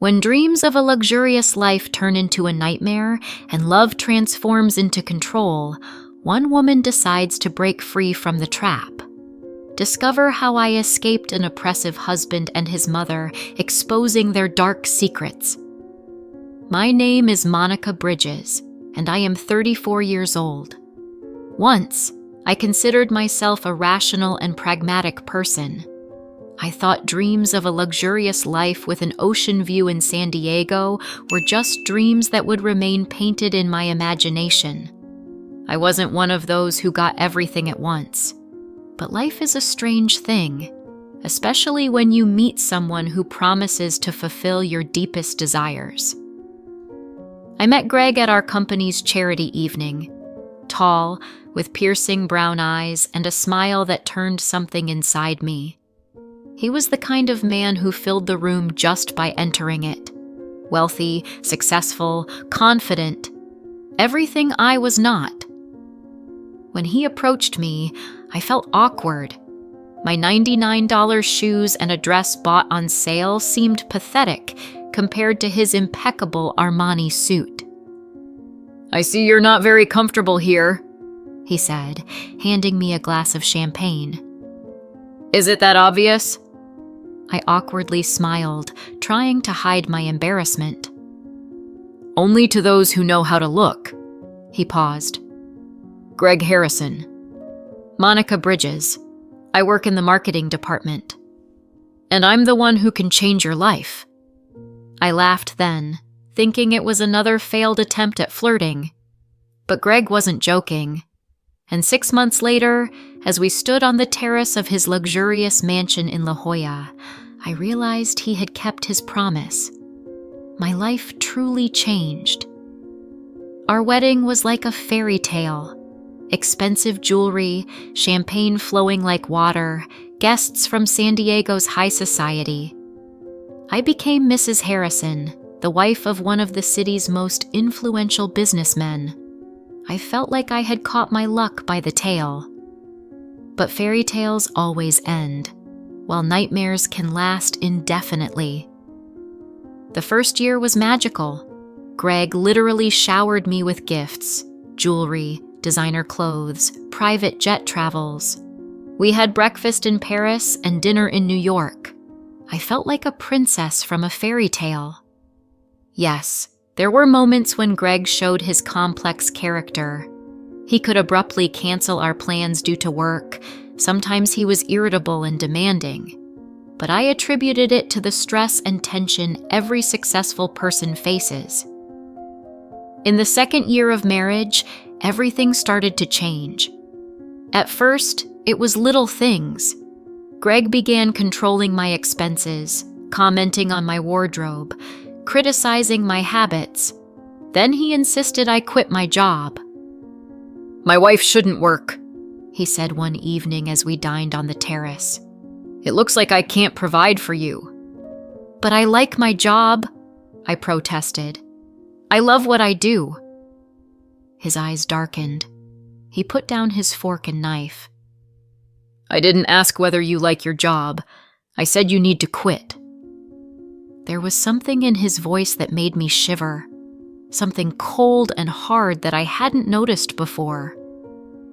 When dreams of a luxurious life turn into a nightmare and love transforms into control, one woman decides to break free from the trap. Discover how I escaped an oppressive husband and his mother, exposing their dark secrets. My name is Monica Bridges, and I am 34 years old. Once, I considered myself a rational and pragmatic person. I thought dreams of a luxurious life with an ocean view in San Diego were just dreams that would remain painted in my imagination. I wasn't one of those who got everything at once. But life is a strange thing, especially when you meet someone who promises to fulfill your deepest desires. I met Greg at our company's charity evening. Tall, with piercing brown eyes and a smile that turned something inside me. He was the kind of man who filled the room just by entering it. Wealthy, successful, confident. Everything I was not. When he approached me, I felt awkward. My $99 shoes and a dress bought on sale seemed pathetic compared to his impeccable Armani suit. "I see you're not very comfortable here," he said, handing me a glass of champagne. "Is it that obvious?" I awkwardly smiled, trying to hide my embarrassment. "Only to those who know how to look." He paused. "Greg Harrison. Monica Bridges. I work in the marketing department. And I'm the one who can change your life." I laughed then, thinking it was another failed attempt at flirting. But Greg wasn't joking. And 6 months later, as we stood on the terrace of his luxurious mansion in La Jolla, I realized he had kept his promise. My life truly changed. Our wedding was like a fairy tale. Expensive jewelry, champagne flowing like water, guests from San Diego's high society. I became Mrs. Harrison, the wife of one of the city's most influential businessmen. I felt like I had caught my luck by the tail. But fairy tales always end, while nightmares can last indefinitely. The first year was magical. Greg literally showered me with gifts, jewelry, designer clothes, private jet travels. We had breakfast in Paris and dinner in New York. I felt like a princess from a fairy tale. Yes, there were moments when Greg showed his complex character. He could abruptly cancel our plans due to work. Sometimes he was irritable and demanding. But I attributed it to the stress and tension every successful person faces. In the second year of marriage, everything started to change. At first, it was little things. Greg began controlling my expenses, commenting on my wardrobe, criticizing my habits. Then he insisted I quit my job. "My wife shouldn't work," he said one evening as we dined on the terrace. "It looks like I can't provide for you." "But I like my job," I protested. "I love what I do." His eyes darkened. He put down his fork and knife. "I didn't ask whether you like your job. I said you need to quit." There was something in his voice that made me shiver. Something cold and hard that I hadn't noticed before.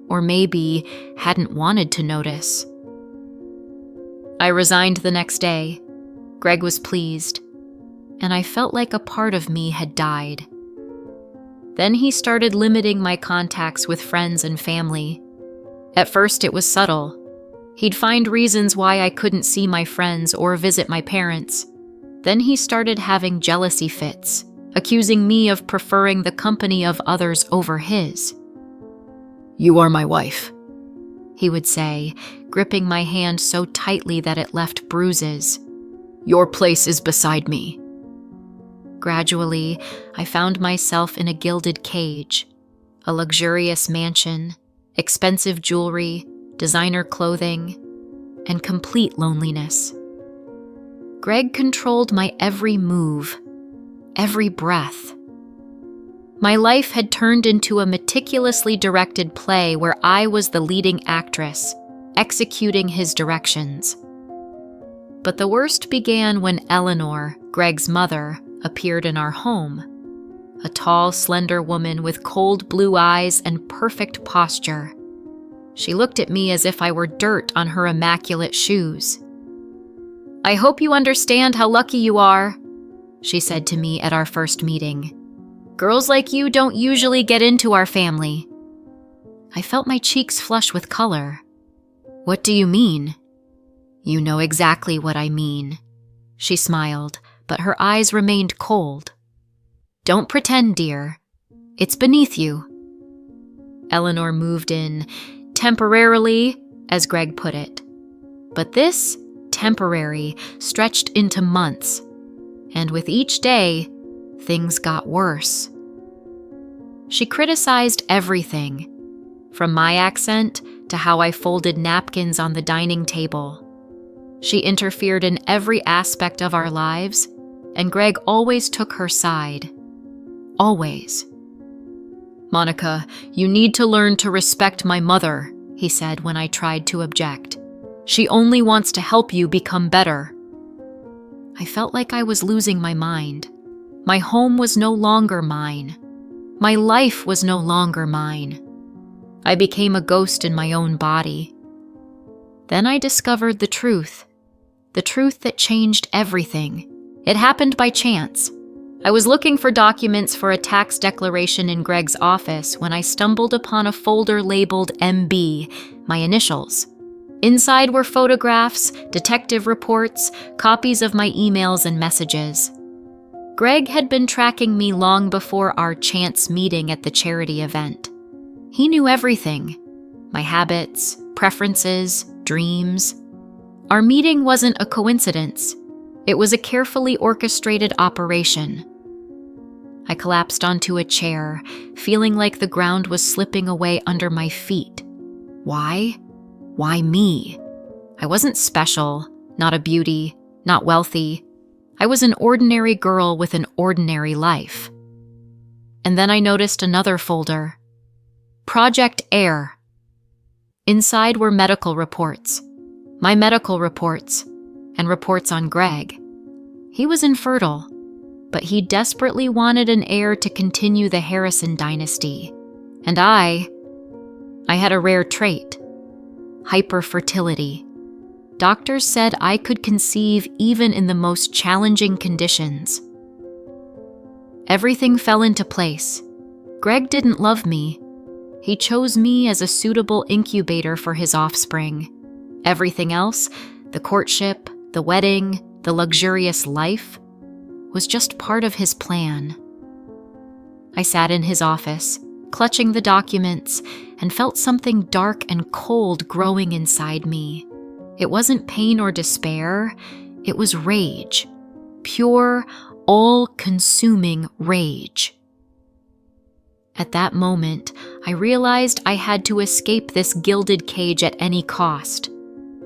Or maybe hadn't wanted to notice. I resigned the next day. Greg was pleased. And I felt like a part of me had died. Then he started limiting my contacts with friends and family. At first it was subtle. He'd find reasons why I couldn't see my friends or visit my parents. Then he started having jealousy fits, accusing me of preferring the company of others over his. "You are my wife," he would say, gripping my hand so tightly that it left bruises. "Your place is beside me." Gradually, I found myself in a gilded cage, a luxurious mansion, expensive jewelry, designer clothing, and complete loneliness. Greg controlled my every move, every breath. My life had turned into a meticulously directed play where I was the leading actress, executing his directions. But the worst began when Eleanor, Greg's mother, appeared in our home. A tall, slender woman with cold blue eyes and perfect posture. She looked at me as if I were dirt on her immaculate shoes. "I hope you understand how lucky you are," she said to me at our first meeting. "Girls like you don't usually get into our family." I felt my cheeks flush with color. "What do you mean?" "You know exactly what I mean." She smiled, but her eyes remained cold. "Don't pretend, dear. It's beneath you." Eleanor moved in, temporarily, as Greg put it. But this temporary stretched into months, and with each day, things got worse. She criticized everything, from my accent to how I folded napkins on the dining table. She interfered in every aspect of our lives, and Greg always took her side. Always. "Monica, you need to learn to respect my mother," he said when I tried to object. "She only wants to help you become better." I felt like I was losing my mind. My home was no longer mine. My life was no longer mine. I became a ghost in my own body. Then I discovered the truth that changed everything. It happened by chance. I was looking for documents for a tax declaration in Greg's office when I stumbled upon a folder labeled MB, my initials. Inside were photographs, detective reports, copies of my emails and messages. Greg had been tracking me long before our chance meeting at the charity event. He knew everything: my habits, preferences, dreams. Our meeting wasn't a coincidence. It was a carefully orchestrated operation. I collapsed onto a chair, feeling like the ground was slipping away under my feet. Why? Why me? I wasn't special, not a beauty, not wealthy. I was an ordinary girl with an ordinary life. And then I noticed another folder. Project Air. Inside were medical reports. My medical reports, and reports on Greg. He was infertile, but he desperately wanted an heir to continue the Harrison dynasty. And I had a rare trait: hyperfertility. Doctors said I could conceive even in the most challenging conditions. Everything fell into place. Greg didn't love me. He chose me as a suitable incubator for his offspring. Everything else, the courtship, the wedding, the luxurious life, was just part of his plan. I sat in his office, clutching the documents, and felt something dark and cold growing inside me. It wasn't pain or despair, it was rage. Pure, all-consuming rage. At that moment, I realized I had to escape this gilded cage at any cost.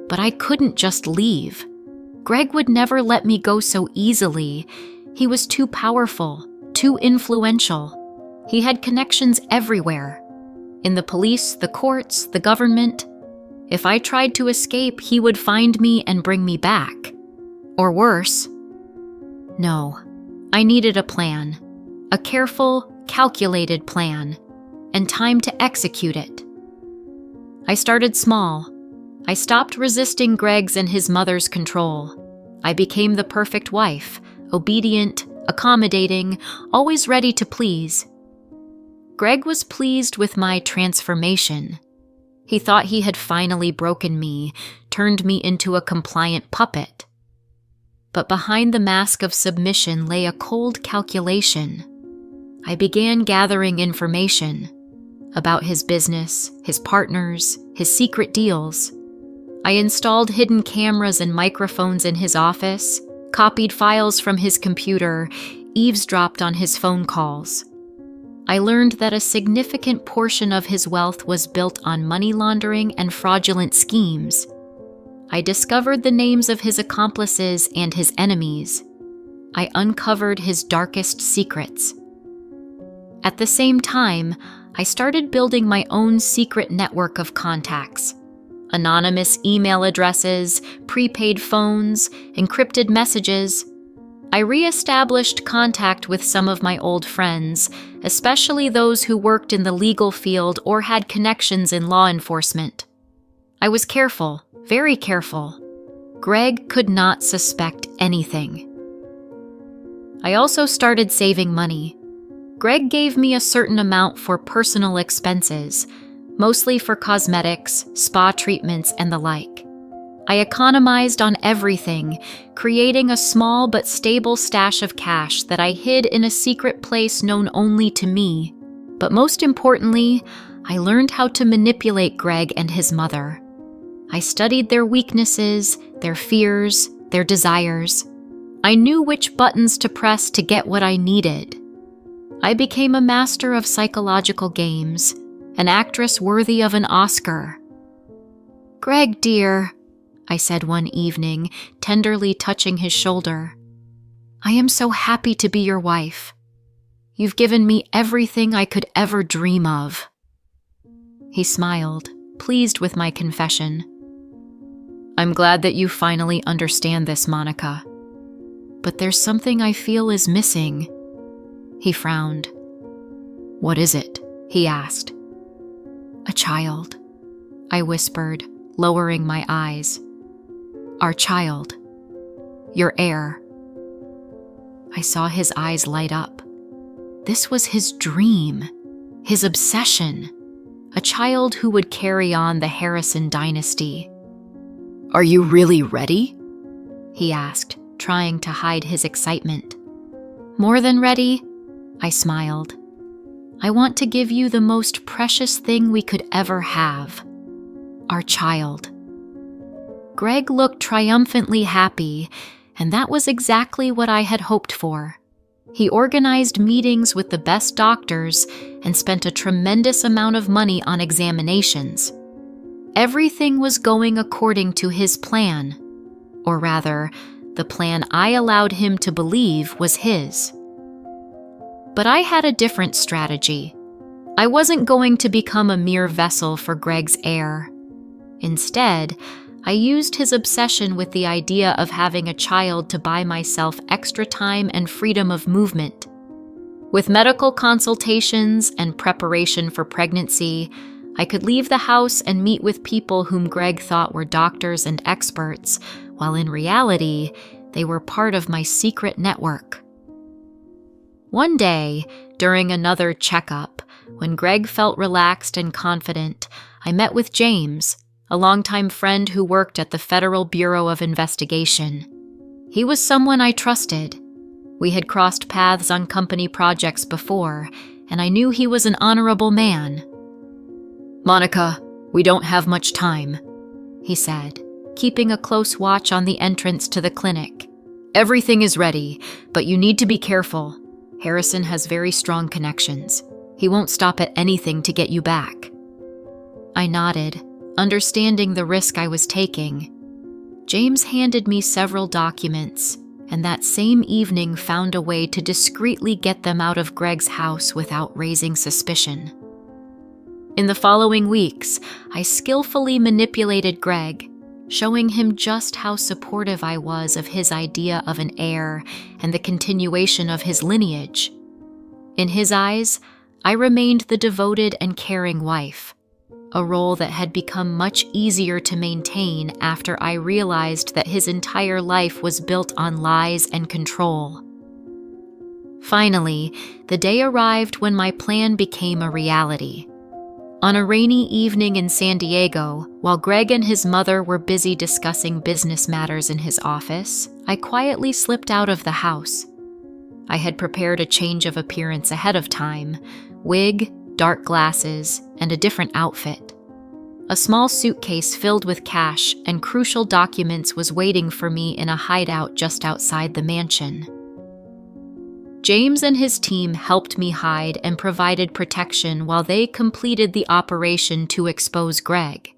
But I couldn't just leave. Greg would never let me go so easily. He was too powerful, too influential. He had connections everywhere. In the police, the courts, the government. If I tried to escape, he would find me and bring me back. Or worse. No, I needed a plan. A careful, calculated plan. And time to execute it. I started small. I stopped resisting Greg's and his mother's control. I became the perfect wife, obedient, accommodating, always ready to please. Greg was pleased with my transformation. He thought he had finally broken me, turned me into a compliant puppet. But behind the mask of submission lay a cold calculation. I began gathering information about his business, his partners, his secret deals. I installed hidden cameras and microphones in his office, copied files from his computer, eavesdropped on his phone calls. I learned that a significant portion of his wealth was built on money laundering and fraudulent schemes. I discovered the names of his accomplices and his enemies. I uncovered his darkest secrets. At the same time, I started building my own secret network of contacts. Anonymous email addresses, prepaid phones, encrypted messages. I re-established contact with some of my old friends, especially those who worked in the legal field or had connections in law enforcement. I was careful, very careful. Greg could not suspect anything. I also started saving money. Greg gave me a certain amount for personal expenses, mostly for cosmetics, spa treatments, and the like. I economized on everything, creating a small but stable stash of cash that I hid in a secret place known only to me. But most importantly, I learned how to manipulate Greg and his mother. I studied their weaknesses, their fears, their desires. I knew which buttons to press to get what I needed. I became a master of psychological games, an actress worthy of an Oscar. "Greg, dear," I said one evening, tenderly touching his shoulder, "I am so happy to be your wife. You've given me everything I could ever dream of." He smiled, pleased with my confession. "I'm glad that you finally understand this, Monica. But there's something I feel is missing." He frowned. "What is it?" he asked. "A child," I whispered, lowering my eyes. "Our child. Your heir." I saw his eyes light up. This was his dream, his obsession, a child who would carry on the Harrison dynasty. "Are you really ready?" he asked, trying to hide his excitement. "More than ready," I smiled. "I want to give you the most precious thing we could ever have. Our child." Greg looked triumphantly happy, and that was exactly what I had hoped for. He organized meetings with the best doctors and spent a tremendous amount of money on examinations. Everything was going according to his plan, or rather, the plan I allowed him to believe was his. But I had a different strategy. I wasn't going to become a mere vessel for Greg's heir. Instead, I used his obsession with the idea of having a child to buy myself extra time and freedom of movement. With medical consultations and preparation for pregnancy, I could leave the house and meet with people whom Greg thought were doctors and experts, while in reality, they were part of my secret network. One day, during another checkup, when Greg felt relaxed and confident, I met with James, a longtime friend who worked at the Federal Bureau of Investigation. He was someone I trusted. We had crossed paths on company projects before, and I knew he was an honorable man. "Monica, we don't have much time," he said, keeping a close watch on the entrance to the clinic. "Everything is ready, but you need to be careful. Harrison has very strong connections. He won't stop at anything to get you back." I nodded, understanding the risk I was taking. James handed me several documents, and that same evening found a way to discreetly get them out of Greg's house without raising suspicion. In the following weeks, I skillfully manipulated Greg, showing him just how supportive I was of his idea of an heir and the continuation of his lineage. In his eyes, I remained the devoted and caring wife, a role that had become much easier to maintain after I realized that his entire life was built on lies and control. Finally, the day arrived when my plan became a reality. On a rainy evening in San Diego, while Greg and his mother were busy discussing business matters in his office, I quietly slipped out of the house. I had prepared a change of appearance ahead of time: wig, dark glasses, and a different outfit. A small suitcase filled with cash and crucial documents was waiting for me in a hideout just outside the mansion. James and his team helped me hide and provided protection while they completed the operation to expose Greg.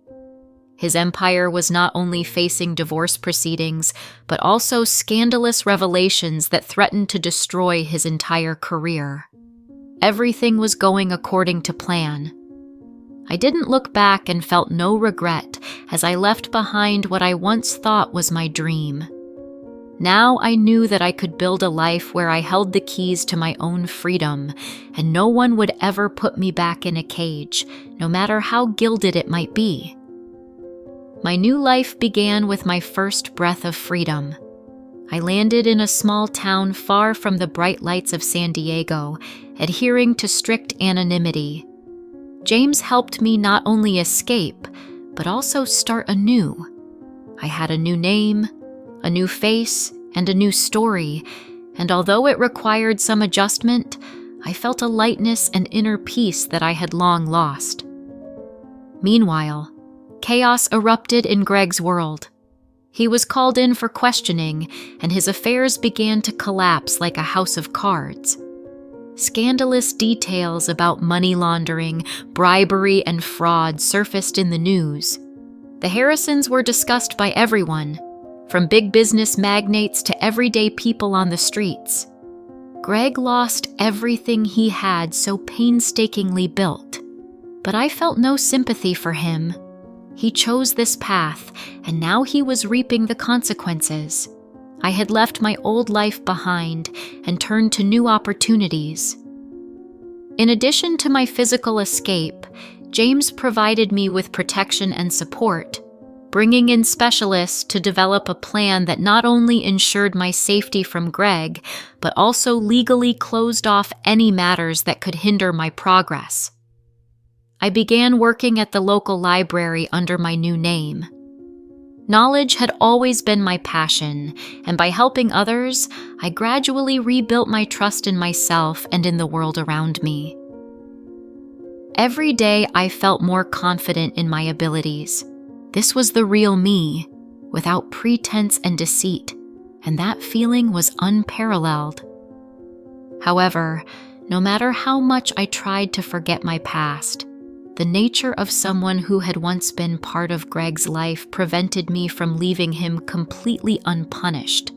His empire was not only facing divorce proceedings, but also scandalous revelations that threatened to destroy his entire career. Everything was going according to plan. I didn't look back and felt no regret as I left behind what I once thought was my dream. Now I knew that I could build a life where I held the keys to my own freedom, and no one would ever put me back in a cage, no matter how gilded it might be. My new life began with my first breath of freedom. I landed in a small town far from the bright lights of San Diego, adhering to strict anonymity. James helped me not only escape, but also start anew. I had a new name, a new face, and a new story, and although it required some adjustment, I felt a lightness and inner peace that I had long lost. Meanwhile, chaos erupted in Greg's world. He was called in for questioning, and his affairs began to collapse like a house of cards. Scandalous details about money laundering, bribery, and fraud surfaced in the news. The Harrisons were discussed by everyone, from big business magnates to everyday people on the streets. Greg lost everything he had so painstakingly built, but I felt no sympathy for him. He chose this path, and now he was reaping the consequences. I had left my old life behind and turned to new opportunities. In addition to my physical escape, James provided me with protection and support, bringing in specialists to develop a plan that not only ensured my safety from Greg, but also legally closed off any matters that could hinder my progress. I began working at the local library under my new name. Knowledge had always been my passion, and by helping others, I gradually rebuilt my trust in myself and in the world around me. Every day I felt more confident in my abilities. This was the real me, without pretense and deceit, and that feeling was unparalleled. However, no matter how much I tried to forget my past, the nature of someone who had once been part of Greg's life prevented me from leaving him completely unpunished.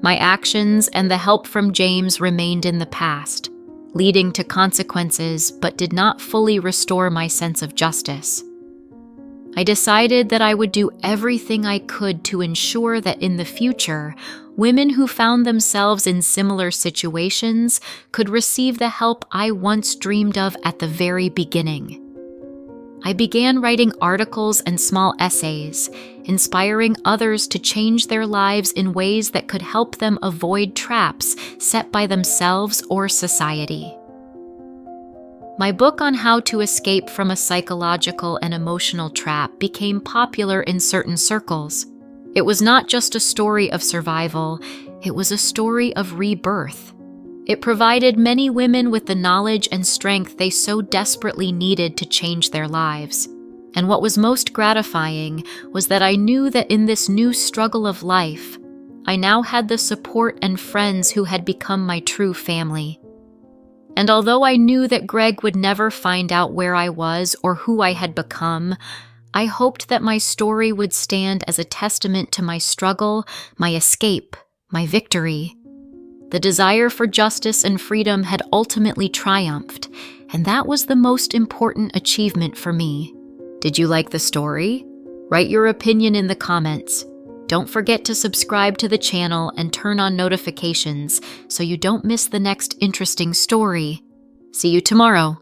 My actions and the help from James remained in the past, leading to consequences but did not fully restore my sense of justice. I decided that I would do everything I could to ensure that in the future, women who found themselves in similar situations could receive the help I once dreamed of at the very beginning. I began writing articles and small essays, inspiring others to change their lives in ways that could help them avoid traps set by themselves or society. My book on how to escape from a psychological and emotional trap became popular in certain circles. It was not just a story of survival, it was a story of rebirth. It provided many women with the knowledge and strength they so desperately needed to change their lives. And what was most gratifying was that I knew that in this new struggle of life, I now had the support and friends who had become my true family. And although I knew that Greg would never find out where I was or who I had become, I hoped that my story would stand as a testament to my struggle, my escape, my victory. The desire for justice and freedom had ultimately triumphed, and that was the most important achievement for me. Did you like the story? Write your opinion in the comments. Don't forget to subscribe to the channel and turn on notifications so you don't miss the next interesting story. See you tomorrow.